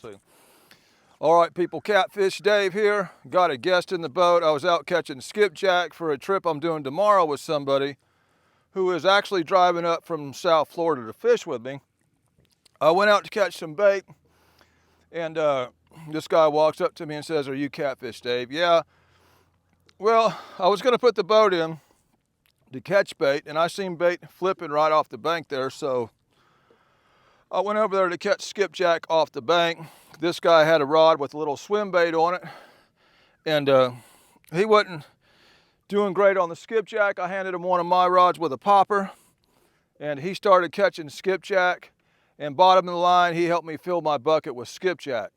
Let's see. All right, people, Catfish Dave here. Got a guest in the boat. I was out catching skipjack for a trip I'm doing tomorrow with somebody who is actually driving up from South Florida to fish with me. I went out to catch some bait, and this guy walks up to me and says, "Are you Catfish Dave?" Yeah. Well, I was going to put the boat in to catch bait, and I seen bait flipping right off the bank there, so I went over there to catch skipjack off the bank. This guy had a rod with a little swim bait on it, and he wasn't doing great on the skipjack. I handed him one of my rods with a popper, and he started catching skipjack, and bottom of the line, he helped me fill my bucket with skipjack.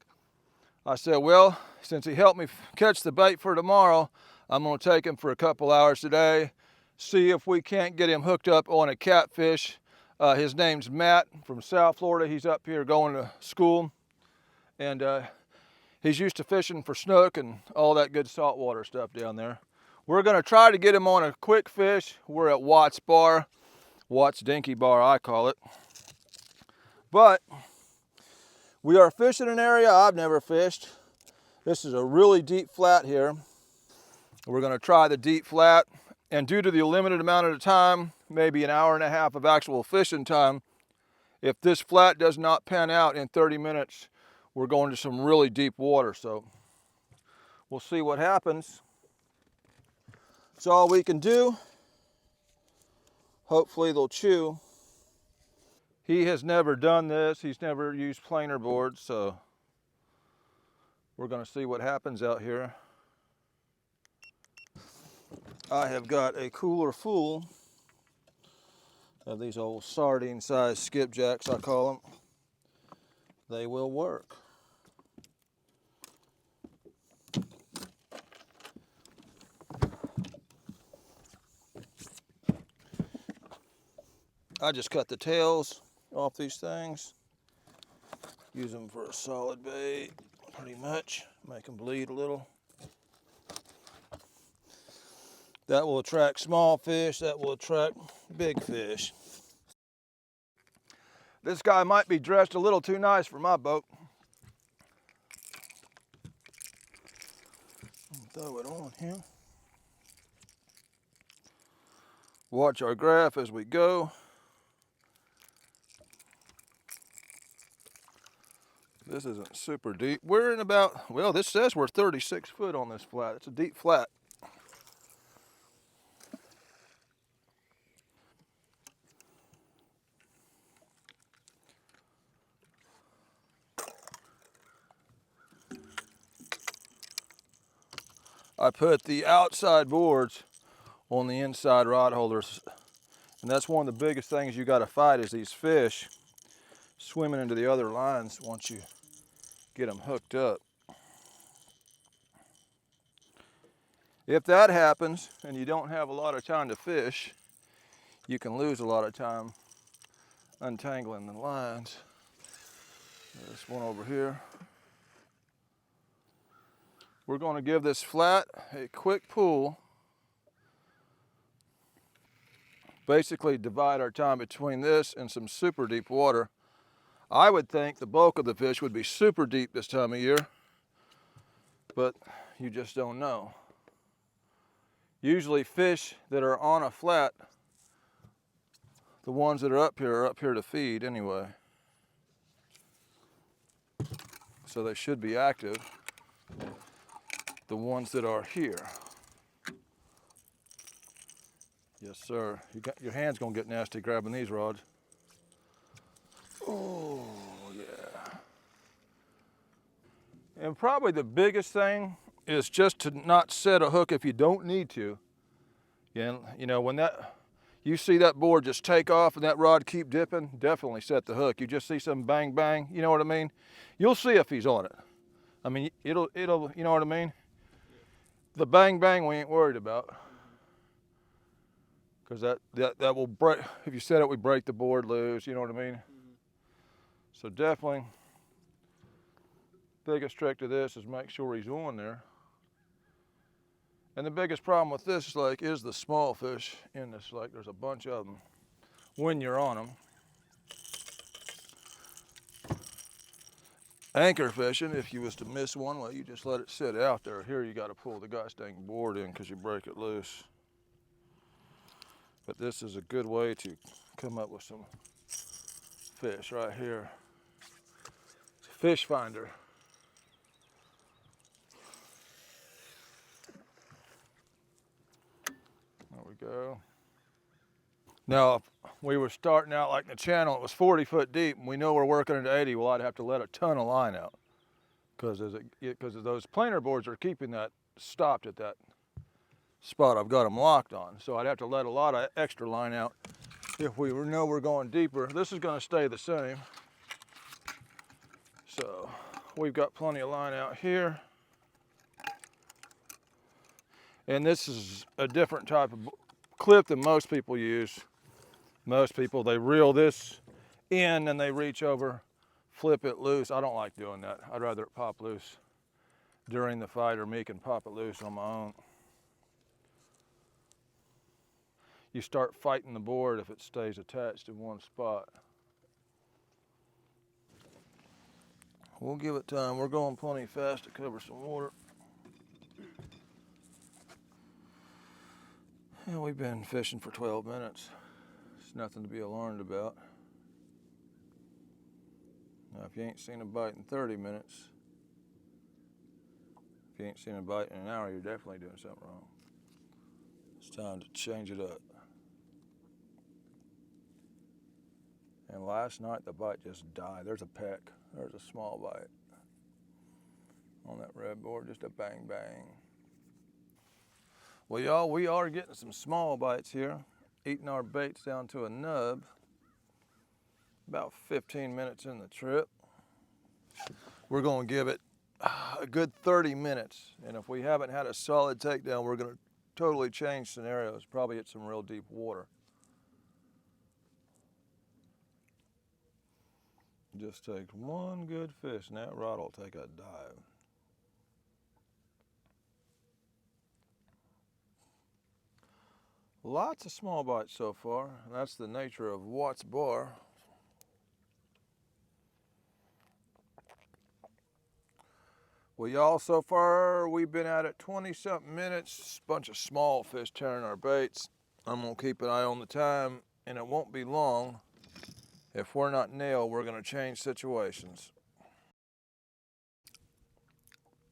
I said, well, since he helped me catch the bait for tomorrow, I'm going to take him for a couple hours today, see if we can't get him hooked up on a catfish. His name's Matt from South Florida. He's up here going to school, and he's used to fishing for snook and all that good saltwater stuff down there. We're going to try to get him on a quick fish. We're at Watts Bar, Watts Dinky Bar, I call it. But we are fishing an area I've never fished. This is a really deep flat here. We're going to try the deep flat, and due to the limited amount of time, maybe an hour and a half of actual fishing time, if this flat does not pan out in 30 minutes, we're going to some really deep water. So we'll see what happens. It's all we can do. Hopefully they'll chew. He has never done this. He's never used planer boards, so we're going to see what happens out here. I have got a cooler full of these old sardine-sized skipjacks, I call them. They will work. I just cut the tails off these things. Use them for a solid bait, pretty much. Make them bleed a little. That will attract small fish, that will attract big fish. This guy might be dressed a little too nice for my boat. Throw it on him. Watch our graph as we go. This isn't super deep. We're in about, well, this says we're 36 foot on this flat. It's a deep flat. I put the outside boards on the inside rod holders, and that's one of the biggest things you got to fight is these fish swimming into the other lines once you get them hooked up. If that happens and you don't have a lot of time to fish, you can lose a lot of time untangling the lines. There's one over here. We're going to give this flat a quick pull. Basically divide our time between this and some super deep water. I would think the bulk of the fish would be super deep this time of year, but you just don't know. Usually fish that are on a flat, the ones that are up here to feed anyway. So they should be active, the ones that are here. Yes, sir. Your hand's gonna get nasty grabbing these rods. Oh, yeah. And probably the biggest thing is just to not set a hook if you don't need to. And you know, when you see that board just take off and that rod keep dipping, definitely set the hook. You just see some bang bang, you know what I mean? You'll see if he's on it. I mean, it'll, you know what I mean? The bang bang we ain't worried about. Because that will break, if you set it, we break the board loose, you know what I mean? Mm-hmm. So definitely, biggest trick to this is make sure he's on there. And the biggest problem with this lake is the small fish in this lake. There's a bunch of them when you're on them. anchor fishing, if you was to miss one, well, you just let it sit out there. Here you got to pull the gosh dang board in because you break it loose. But this is a good way to come up with some fish right here. It's a fish finder. There we go. Now, if we were starting out like the channel, it was 40 foot deep, and we know we're working into 80, well, I'd have to let a ton of line out because those planer boards are keeping that stopped at that spot I've got them locked on. So I'd have to let a lot of extra line out if we know we're going deeper. This is going to stay the same. So we've got plenty of line out here. And this is a different type of clip than most people use. Most people, they reel this in and they reach over, flip it loose. I don't like doing that. I'd rather it pop loose during the fight, or me can pop it loose on my own. You start fighting the board if it stays attached in one spot. We'll give it time. We're going plenty fast to cover some water. Yeah, we've been fishing for 12 minutes. It's nothing to be alarmed about. Now, if you ain't seen a bite in 30 minutes, if you ain't seen a bite in an hour, you're definitely doing something wrong. It's time to change it up. And last night, the bite just died. There's a peck. There's a small bite on that red board, just a bang bang. Well, y'all, we are getting some small bites here, eating our baits down to a nub. About 15 minutes in the trip. We're going to give it a good 30 minutes. And if we haven't had a solid takedown, we're going to totally change scenarios, probably hit some real deep water. Just takes one good fish and that rod will take a dive. Lots of small bites so far, and that's the nature of Watts Bar. Well, y'all, so far we've been at it 20-something minutes, bunch of small fish tearing our baits. I'm gonna keep an eye on the time, and it won't be long. If we're not nailed, we're gonna change situations.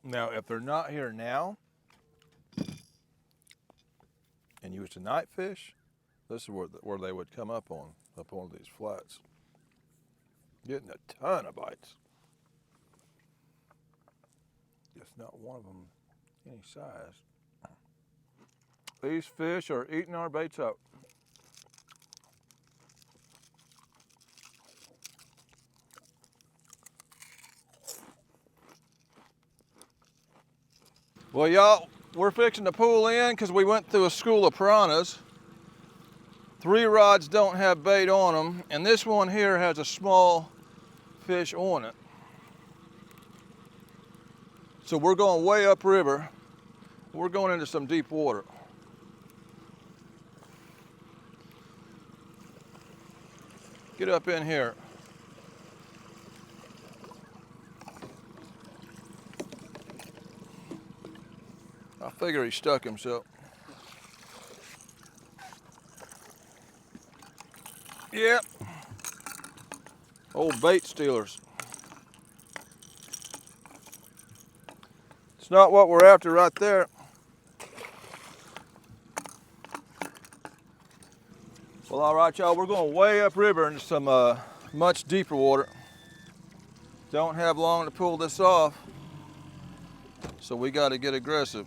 Now, if they're not here now, and you was to night fish, this is where they would come up on these flats. Getting a ton of bites. Just not one of them any size. These fish are eating our baits up. Well, y'all, we're fixing to pull in because we went through a school of piranhas. 3 rods don't have bait on them, and this one here has a small fish on it. So we're going way upriver. We're going into some deep water. Get up in here. I figure he stuck himself. Yep. Old bait stealers. It's not what we're after right there. Well, all right, y'all, we're going way upriver into some much deeper water. Don't have long to pull this off, so we got to get aggressive.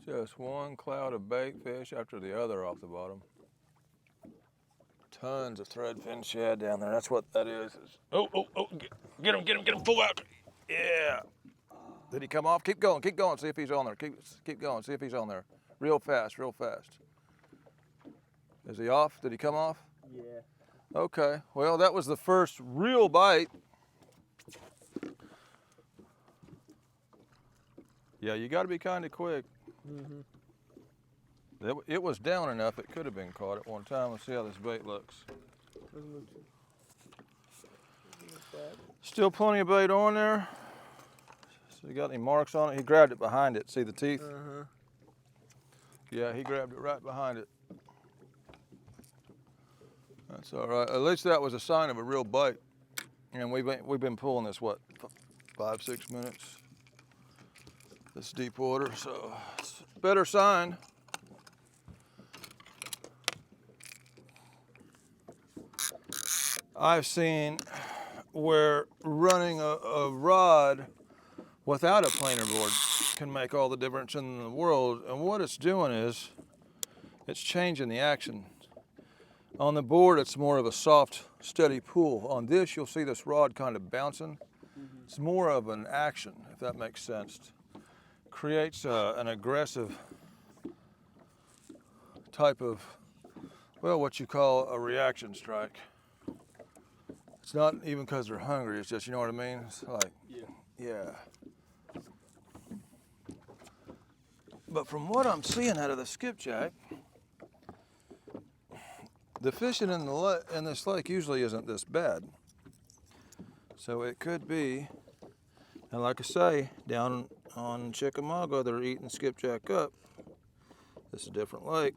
Just one cloud of bait fish after the other off the bottom. Tons of threadfin shad down there. That's what that is. Oh, get him, pull out. Yeah. Did he come off? Keep going, see if he's on there. Keep going, see if he's on there. Real fast. Is he off? Did he come off? Yeah. Okay, well, that was the first real bite. Yeah, you got to be kind of quick. Mm-hmm. It was down enough, it could have been caught at one time. Let's see how this bait looks. Doesn't look bad. Still plenty of bait on there. So you got any marks on it? He grabbed it behind it. See the teeth? Uh-huh. Yeah, he grabbed it right behind it. That's all right. At least that was a sign of a real bite. And we've been pulling this, what, 5-6 minutes? This deep water, so it's a better sign. I've seen where running a rod without a planer board can make all the difference in the world. And what it's doing is it's changing the action. On the board, it's more of a soft, steady pull. On this, you'll see this rod kind of bouncing. Mm-hmm. It's more of an action, if that makes sense. Creates an aggressive type of, well, what you call a reaction strike. It's not even because they're hungry, it's just, you know what I mean? It's like, yeah. But from what I'm seeing out of the skipjack, the fishing in this lake usually isn't this bad. So it could be, and like I say, down on Chickamauga, they're eating skipjack up. This is a different lake.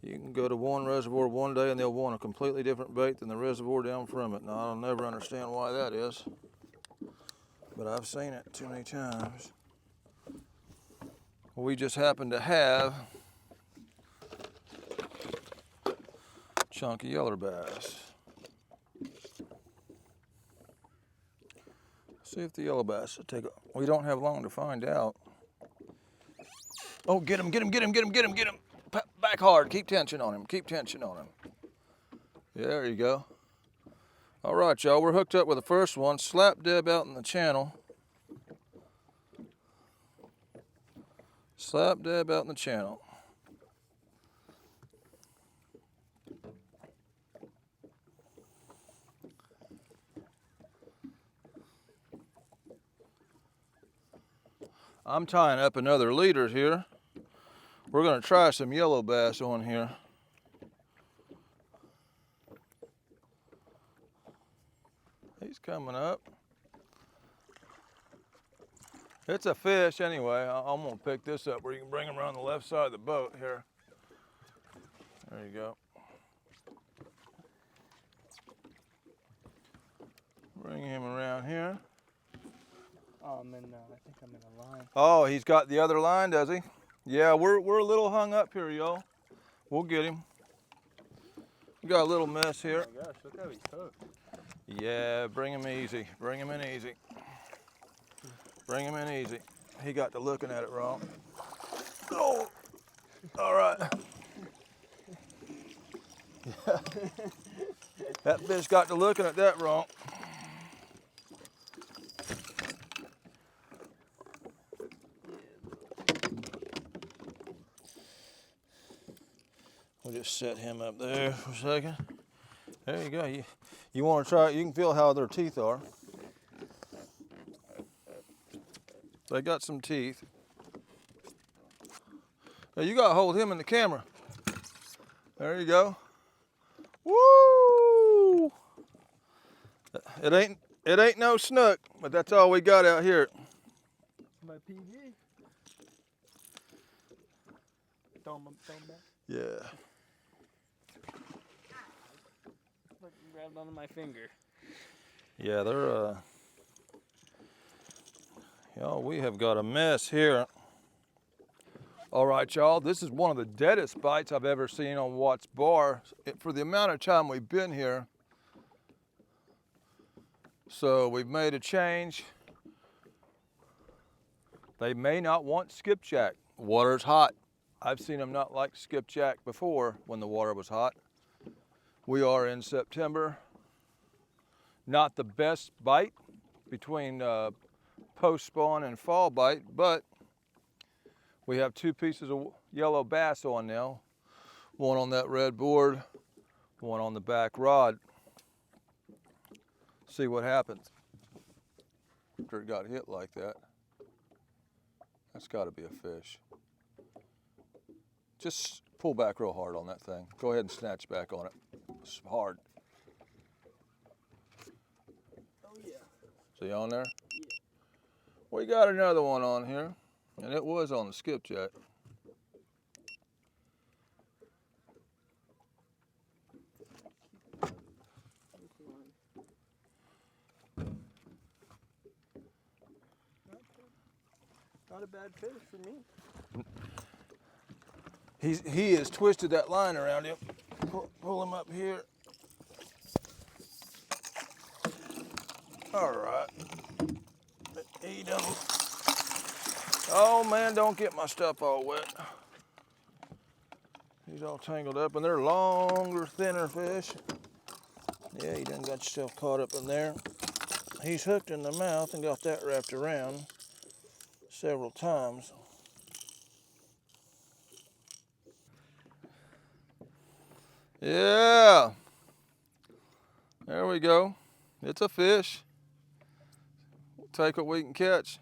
You can go to one reservoir one day and they'll want a completely different bait than the reservoir down from it. Now, I'll never understand why that is, but I've seen it too many times. We just happen to have chunky yeller bass. See if the yellow bass will take we don't have long to find out. Oh, get him. Back hard, keep tension on him. Yeah, there you go. All right, y'all, we're hooked up with the first one, slap deb out in the channel. I'm tying up another leader here. We're gonna try some yellow bass on here. He's coming up. It's a fish anyway. I'm gonna pick this up where you can bring him around the left side of the boat here. There you go. Bring him around here. Oh, I think I'm in a line. Oh, he's got the other line, does he? Yeah, we're a little hung up here, y'all. We'll get him. We got a little mess here. Oh my gosh, look how he's hooked. Yeah, bring him easy. Bring him in easy. He got to looking at it wrong. Oh, all right. Yeah. That fish got to looking at that wrong. We'll just set him up there for a second. There you go. You want to try it? You can feel how their teeth are. They got some teeth. Now you got to hold him in the camera. There you go. Woo! It ain't no snook, but that's all we got out here. My PG. Throw him back. Yeah. Look, grabbed onto my finger. Yeah, they're y'all, we have got a mess here. All right, y'all, this is one of the deadest bites I've ever seen on Watts Bar for the amount of time we've been here. So we've made a change. They may not want skipjack. Water's hot. I've seen them not like skipjack before when the water was hot. We are in September. Not the best bite between post-spawn and fall bite, but we have 2 pieces of yellow bass on now. One on that red board, one on the back rod. See what happens after it got hit like that. That's got to be a fish. Just pull back real hard on that thing. Go ahead and snatch back on it. It's hard. Oh yeah. See on there? Yeah. We got another one on here, and it was on the skipjack. Not a bad fish for me. He has twisted that line around him. Pull him up here. All right. Eat him. Oh man, don't get my stuff all wet. He's all tangled up, and they're longer, thinner fish. Yeah, you done got yourself caught up in there. He's hooked in the mouth and got that wrapped around several times. Yeah, there we go. It's a fish. We'll take what we can catch.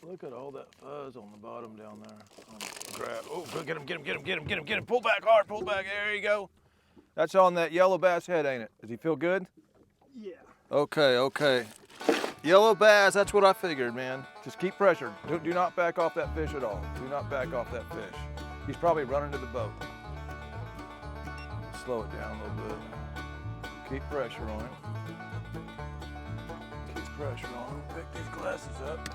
Look at all that fuzz on the bottom down there. Grab. Oh, go get him, get him, get him, get him, get him, get him. Pull back hard, pull back. There you go. That's on that yellow bass head, ain't it? Does he feel good? Yeah. Okay, okay. Yellow bass, that's what I figured, man. Just keep pressure. Do not back off that fish at all. Do not back off that fish. He's probably running to the boat. Slow it down a little bit. Keep pressure on him. Keep pressure on him. Pick these glasses up.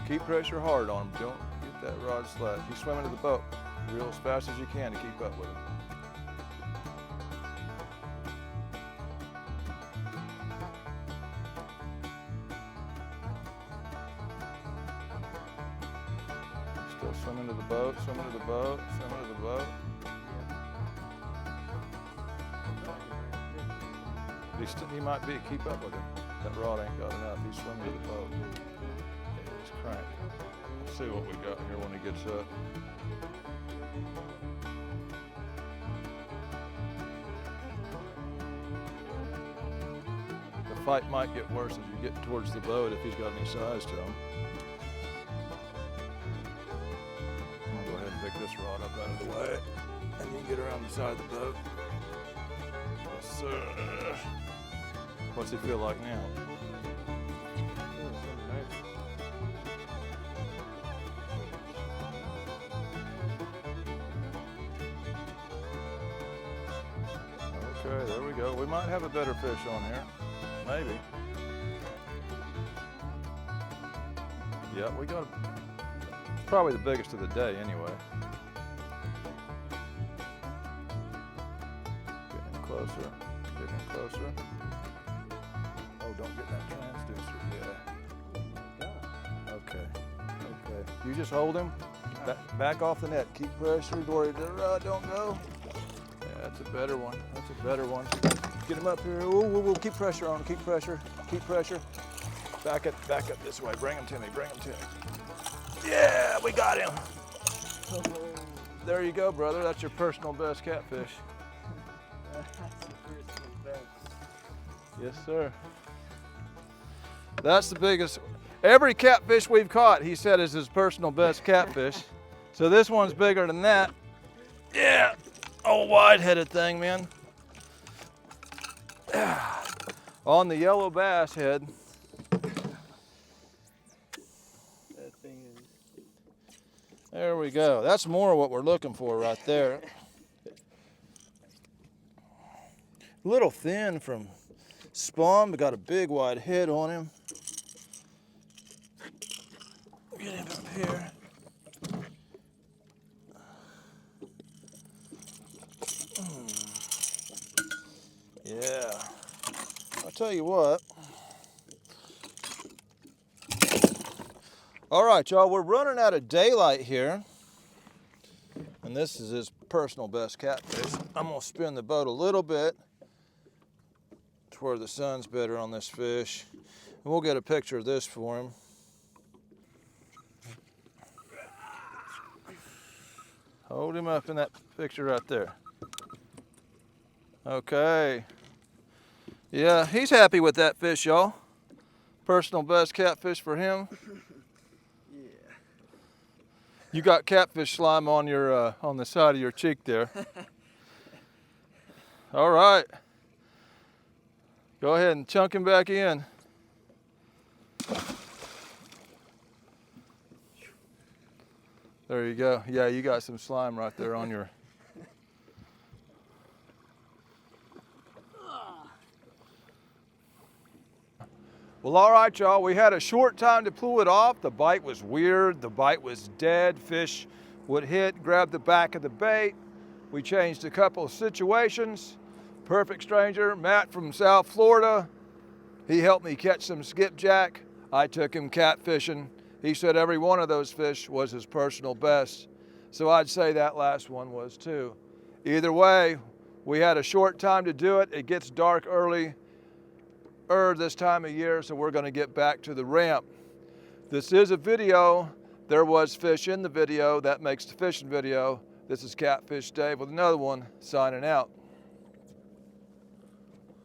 Keep pressure hard on him. Don't get that rod slack. He's swimming to the boat. Reel as fast as you can to keep up with him. Still swimming to the boat, swimming to the boat, swimming to the boat. He might be. Keep up with him. That rod ain't got enough. He's swimming to the boat. He's cranked. Let's see what we got here when he gets up. The fight might get worse as you get towards the boat if he's got any size to him. I'll go ahead and pick this rod up out of the way, and you can get around the side of the boat. Yes, sir. What's he feel like now? Okay, there we go. We might have a better fish on here. Maybe. Yeah, we got probably the biggest of the day anyway. Getting closer, getting closer. Oh, don't get that transducer. Yeah. Okay, okay. You just hold him. Back off the net. Keep pressure. Worry the rod don't go. Yeah, that's a better one. That's a better one. Get him up here. Ooh, keep pressure on him. Keep pressure. Keep pressure. Back up this way. Bring him to me. Bring him to me. Yeah, we got him. There you go, brother. That's your personal best catfish. That's the personal best. Yes, sir. That's the biggest. Every catfish we've caught, he said, is his personal best catfish. So this one's bigger than that. Yeah, old wide-headed thing, man. On the yellow bass head. That thing is. There we go. That's more what we're looking for right there. A little thin from spawn, but got a big wide head on him. Get him up here. Yeah. I'll tell you what. All right, y'all, we're running out of daylight here. And this is his personal best catfish. I'm gonna spin the boat a little bit to where the sun's better on this fish. And we'll get a picture of this for him. Hold him up in that picture right there. Okay. Yeah, he's happy with that fish, y'all. Personal best catfish for him. Yeah. You got catfish slime on your on the side of your cheek there. All right. Go ahead and chunk him back in. There you go. Yeah, you got some slime right there on your. Well, all right, y'all. We had a short time to pull it off. The bite was weird. The bite was dead. Fish would hit, grab the back of the bait. We changed a couple of situations. Perfect stranger, Matt from South Florida. He helped me catch some skipjack. I took him catfishing. He said every one of those fish was his personal best. So I'd say that last one was too. Either way, we had a short time to do it. It gets dark early this time of year, so we're gonna get back to the ramp. This is a video. There was fish in the video. That makes the fishing video. This is Catfish Dave with another one, signing out.